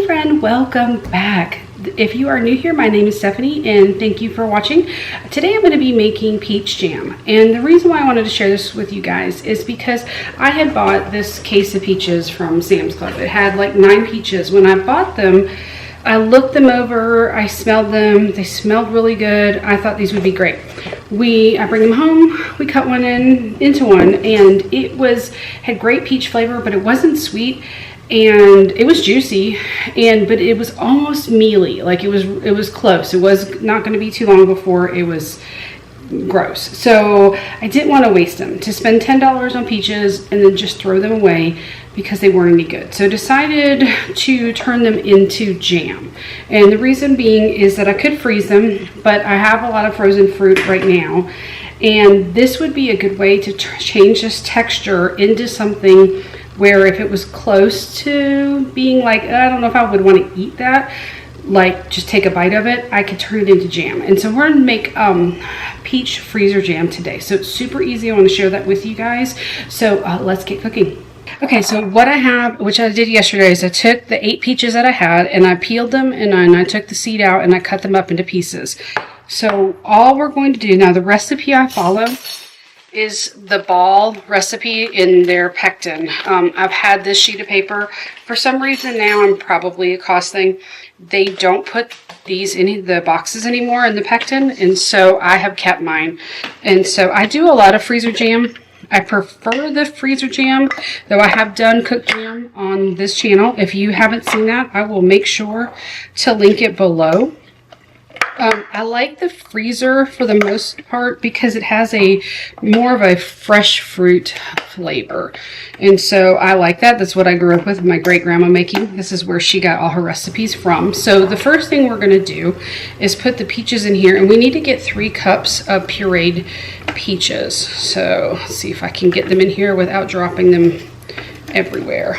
Hey friend, welcome back. If you are new here, my name is Stephanie and thank you for watching. Today I'm going to be making peach jam, and the reason why I wanted to share this with you guys is because I had bought this case of peaches from Sam's Club. It had like 9 peaches. When I bought them, I looked them over, I smelled them, they smelled really good. I thought these would be great. I bring them home, we cut one into one, and it had great peach flavor, but it wasn't sweet. And it was juicy, but it was almost mealy. Like it was close. It was not going to be too long before it was gross. So I didn't want to waste them, to spend $10 on peaches and then just throw them away because they weren't any good. So I decided to turn them into jam. And the reason being is that I could freeze them, but I have a lot of frozen fruit right now. And this would be a good way to change this texture into something where if it was close to being like, I don't know if I would want to eat that, like just take a bite of it, I could turn it into jam. And so we're gonna make peach freezer jam today. So it's super easy. I want to share that with you guys. So let's get cooking. Okay, so what I have, which I did yesterday, is I took the 8 peaches that I had and I peeled them and I took the seed out and I cut them up into pieces. So all we're going to do now, the recipe I follow is the Ball recipe in their pectin. I've had this sheet of paper. For some reason now, I'm probably a cost thing, they don't put these in the boxes anymore in the pectin, and so I have kept mine. And so I do a lot of freezer jam. I prefer the freezer jam, though I have done cooked jam on this channel. If you haven't seen that, I will make sure to link it below. I like the freezer for the most part because it has more of a fresh fruit flavor. And so I like that. That's what I grew up with my great grandma making. This is where she got all her recipes from. So the first thing we're going to do is put the peaches in here, and we need to get 3 cups of pureed peaches. So let's see if I can get them in here without dropping them everywhere.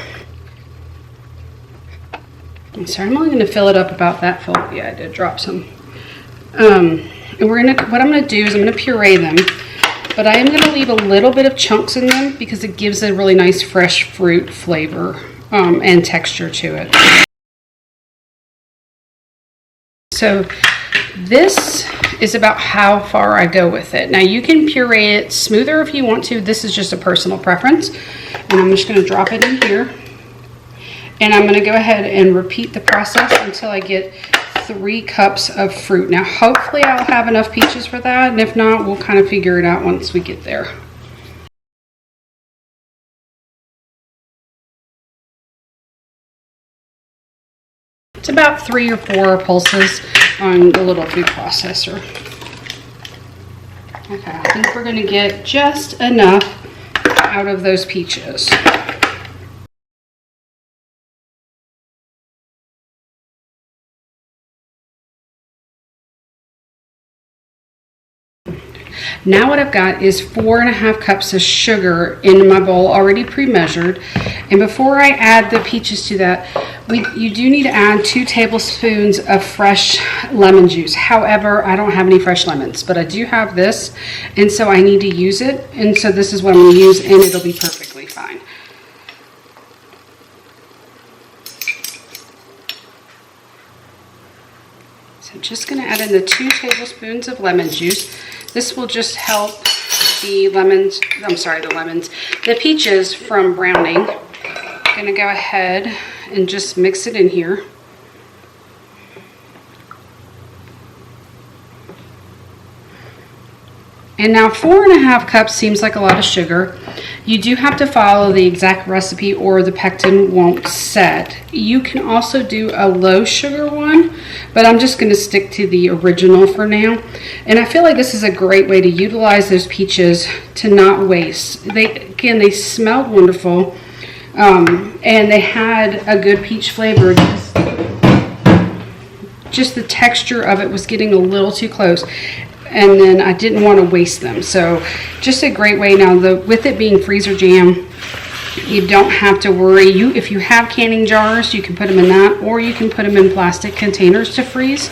I'm sorry, I'm only going to fill it up about that full. Yeah, I did drop some. And what I'm going to do is I'm going to puree them, but I am going to leave a little bit of chunks in them because it gives a really nice fresh fruit flavor and texture to it. So this is about how far I go with it. Now you can puree it smoother if you want to. This is just a personal preference, and I'm just going to drop it in here, and I'm going to go ahead and repeat the process until I get 3 cups of fruit. Now hopefully I'll have enough peaches for that, and if not, we'll kind of figure it out once we get there. It's about 3 or 4 pulses on the little food processor. Okay, I think we're going to get just enough out of those peaches. Now what I've got is 4.5 cups of sugar in my bowl already pre-measured. And before I add the peaches to that, you do need to add 2 tablespoons of fresh lemon juice. However, I don't have any fresh lemons, but I do have this, and so I need to use it. And so this is what I'm going to use, and it'll be perfectly fine. So I'm just going to add in the 2 tablespoons of lemon juice. This will just help the peaches from browning. I'm going to go ahead and just mix it in here. And now 4.5 cups seems like a lot of sugar. You do have to follow the exact recipe or the pectin won't set. You can also do a low sugar one, but I'm just going to stick to the original for now. And I feel like this is a great way to utilize those peaches to not waste. They smelled wonderful, and they had a good peach flavor. Just the texture of it was getting a little too close, and then I didn't want to waste them. So just a great way. Now with it being freezer jam, you don't have to worry. If you have canning jars, you can put them in that, or you can put them in plastic containers to freeze.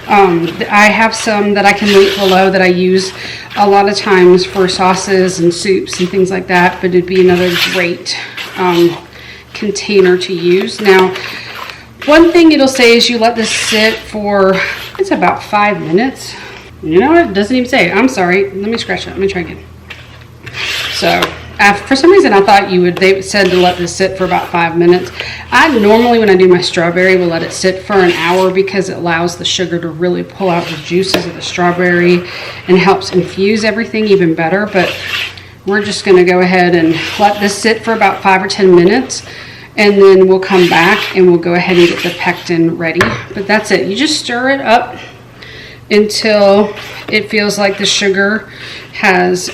I have some that I can link below that I use a lot of times for sauces and soups and things like that, but it'd be another great container to use. Now One thing it'll say is you let this sit for, it's about 5 minutes. You know what? It doesn't even say it. I'm sorry. Let me scratch it. Let me try again. So for some reason I thought they said to let this sit for about 5 minutes. I normally, when I do my strawberry, will let it sit for an hour because it allows the sugar to really pull out the juices of the strawberry and helps infuse everything even better. But we're just going to go ahead and let this sit for about 5 or 10 minutes, and then we'll come back and we'll go ahead and get the pectin ready. But that's it. You just stir it up until it feels like the sugar has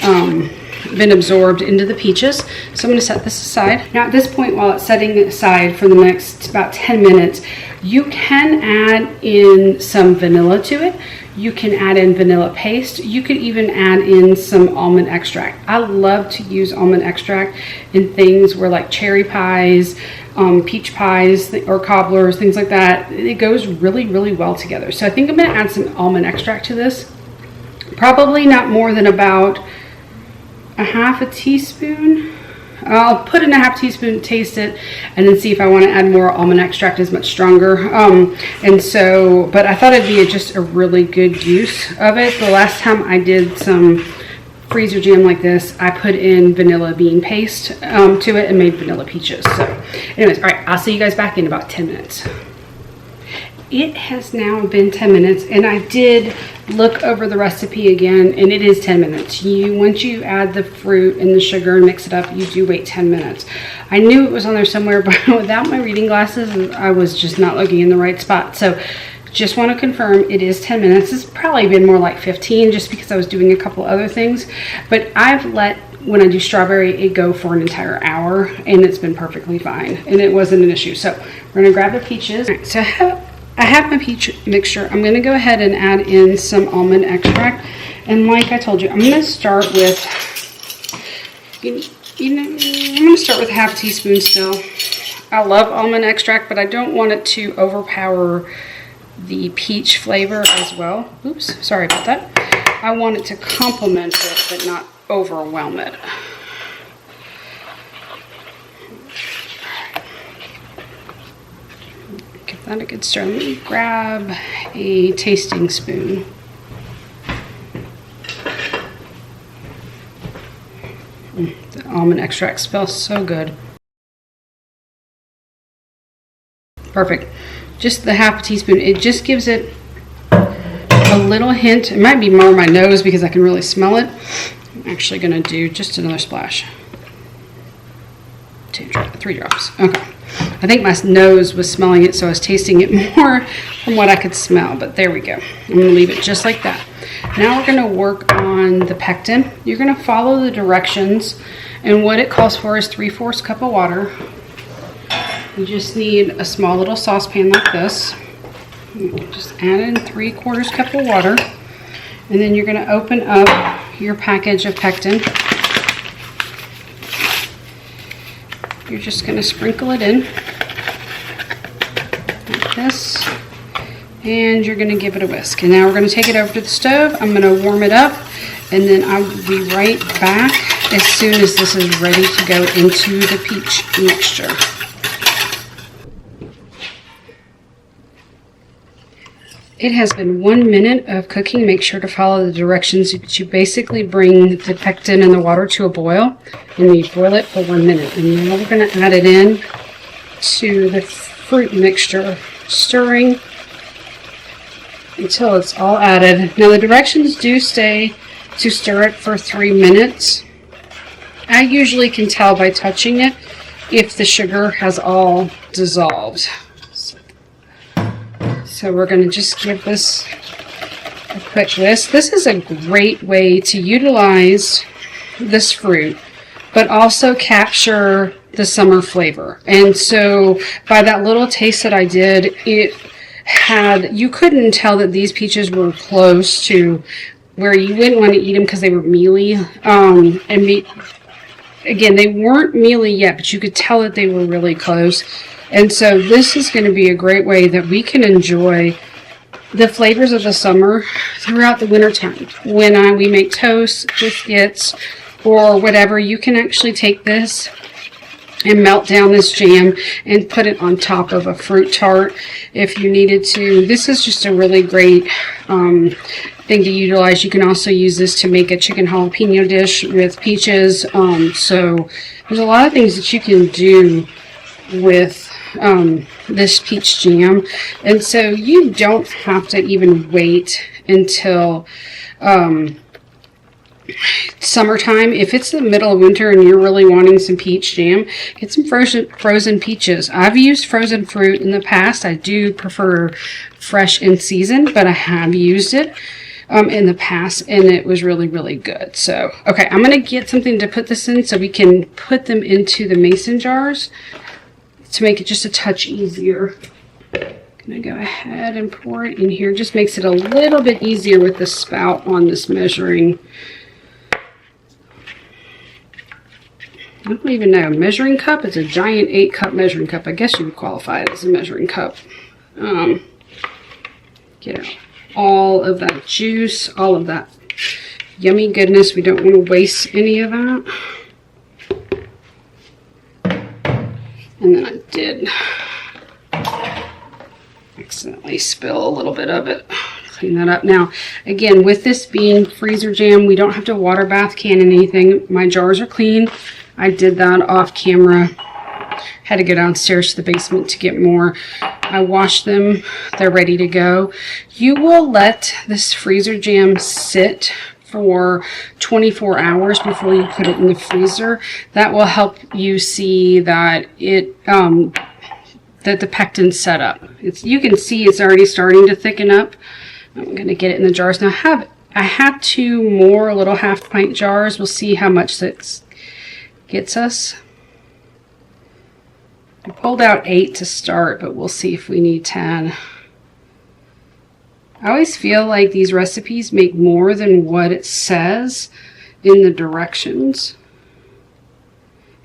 been absorbed into the peaches. So I'm going to set this aside. Now at this point, while it's setting aside for the next about 10 minutes, you can add in some vanilla to it. You can add in vanilla paste. You could even add in some almond extract. I love to use almond extract in things where like cherry pies, peach pies or cobblers, things like that. It goes really, really well together. So I think I'm going to add some almond extract to this. Probably not more than about a half a teaspoon. I'll put in a half teaspoon, taste it, and then see if I want to add more. Almond extract is much stronger. But I thought it'd be just a really good use of it. The last time I did some freezer jam like this, I put in vanilla bean paste to it and made vanilla peaches. So anyways, all right, I'll see you guys back in about 10 minutes. It has now been 10 minutes, and I did look over the recipe again, and it is 10 minutes. Once you add the fruit and the sugar and mix it up, you do wait 10 minutes. I knew it was on there somewhere, but without my reading glasses, I was just not looking in the right spot. So just want to confirm it is 10 minutes. It's probably been more like 15 just because I was doing a couple other things. But I've let, when I do strawberry, it go for an entire hour, and it's been perfectly fine, and it wasn't an issue. So we're going to grab the peaches. All right, so I have my peach mixture. I'm going to go ahead and add in some almond extract. And like I told you, I'm going to start with, I'm going to start with half a teaspoon still. I love almond extract, but I don't want it to overpower the peach flavor as well. Oops, sorry about that. I want it to complement it, but not overwhelm it. Give that a good stir. Let me grab a tasting spoon. The almond extract smells so good. Perfect. Just the half a teaspoon. It just gives it a little hint. It might be more on my nose because I can really smell it. I'm actually going to do just another splash. 3 drops. Okay. I think my nose was smelling it, so I was tasting it more from what I could smell. But there we go. I'm going to leave it just like that. Now we're going to work on the pectin. You're going to follow the directions, and what it calls for is 3/4 cup of water. You just need a small little saucepan like this. Just add in 3/4 cup of water, and then you're going to open up your package of pectin. You're just going to sprinkle it in like this, and you're going to give it a whisk. And now we're going to take it over to the stove. I'm going to warm it up, and then I will be right back as soon as this is ready to go into the peach mixture. It has been 1 minute of cooking. Make sure to follow the directions. You basically bring the pectin and the water to a boil, and you boil it for 1 minute. And now we're going to add it in to the fruit mixture, stirring until it's all added. Now the directions do say to stir it for 3 minutes. I usually can tell by touching it if the sugar has all dissolved. So we're going to just give this a quick whisk. This is a great way to utilize this fruit, but also capture the summer flavor. And so by that little taste that I did, you couldn't tell that these peaches were close to where you wouldn't want to eat them because they were mealy. Again, they weren't mealy yet, but you could tell that they were really close. And so this is going to be a great way that we can enjoy the flavors of the summer throughout the winter time. When we make toast, biscuits, or whatever, you can actually take this and melt down this jam and put it on top of a fruit tart if you needed to. This is just a really great thing to utilize. You can also use this to make a chicken jalapeno dish with peaches. So there's a lot of things that you can do with this peach jam, and so you don't have to even wait until summertime. If it's the middle of winter and you're really wanting some peach jam, get some frozen peaches. I've used frozen fruit in the past. I do prefer fresh in season, but I have used it in the past, and it was really, really good. So, okay, I'm going to get something to put this in so we can put them into the mason jars to make it just a touch easier. I'm going to go ahead and pour it in here. Just makes it a little bit easier with the spout on this measuring. I don't even know. Measuring cup? It's a giant 8-cup measuring cup. I guess you would qualify it as a measuring cup. Get out all of that juice, all of that yummy goodness. We don't want to waste any of that. And then I did accidentally spill a little bit of it. Clean that up. Now, again, with this being freezer jam, we don't have to water bath can anything. My jars are clean. I did that off camera. Had to go downstairs to the basement to get more. I washed them. They're ready to go. You will let this freezer jam sit for 24 hours before you put it in the freezer. That will help you see that it that the pectin's set up. You can see it's already starting to thicken up. I'm going to get it in the jars. Now I have 2 more little half-pint jars. We'll see how much that gets us. I pulled out 8 to start, but we'll see if we need 10. I always feel like these recipes make more than what it says in the directions.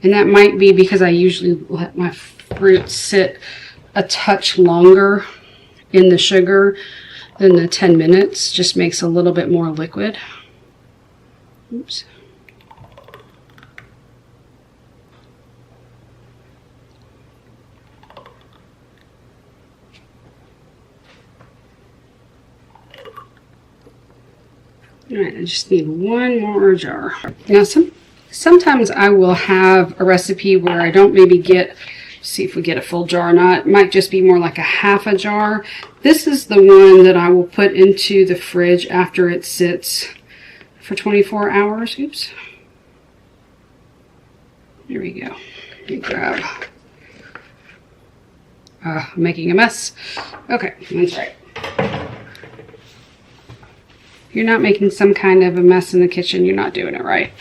And that might be because I usually let my fruit sit a touch longer in the sugar than the 10 minutes. Just makes a little bit more liquid. Oops. All right, I just need 1 more jar. Now, sometimes I will have a recipe where I don't maybe get, see if we get a full jar or not. It might just be more like a half a jar. This is the one that I will put into the fridge after it sits for 24 hours. Oops. Here we go. Let me grab. I'm making a mess. Okay, that's right. If you're not making some kind of a mess in the kitchen, you're not doing it right.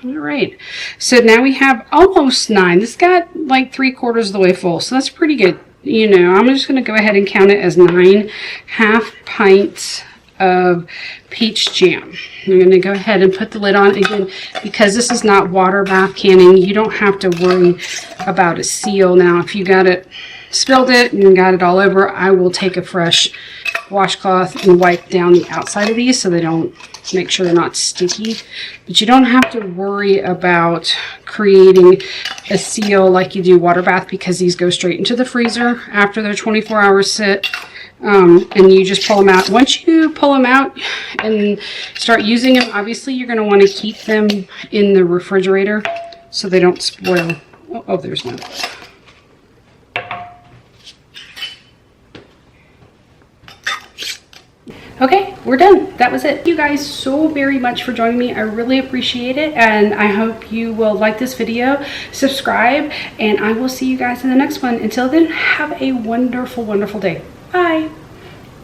All right, so now we have almost 9. This got like 3/4 of the way full, so that's pretty good. You know, I'm just going to go ahead and count it as 9 half pints of peach jam. I'm going to go ahead and put the lid on. Again, because this is not water bath canning, you don't have to worry about a seal. Now, if you got it, spilled it and got it all over, I will take a fresh washcloth and wipe down the outside of these so they don't, make sure they're not sticky. But you don't have to worry about creating a seal like you do water bath, because these go straight into the freezer after their 24 hours sit. And you just pull them out. Once you pull them out and start using them, obviously you're going to want to keep them in the refrigerator so they don't spoil. Oh, there's no. Okay, we're done. That was it. Thank you guys so very much for joining me. I really appreciate it, and I hope you will like this video, subscribe, and I will see you guys in the next one. Until then, have a wonderful, wonderful day. Bye.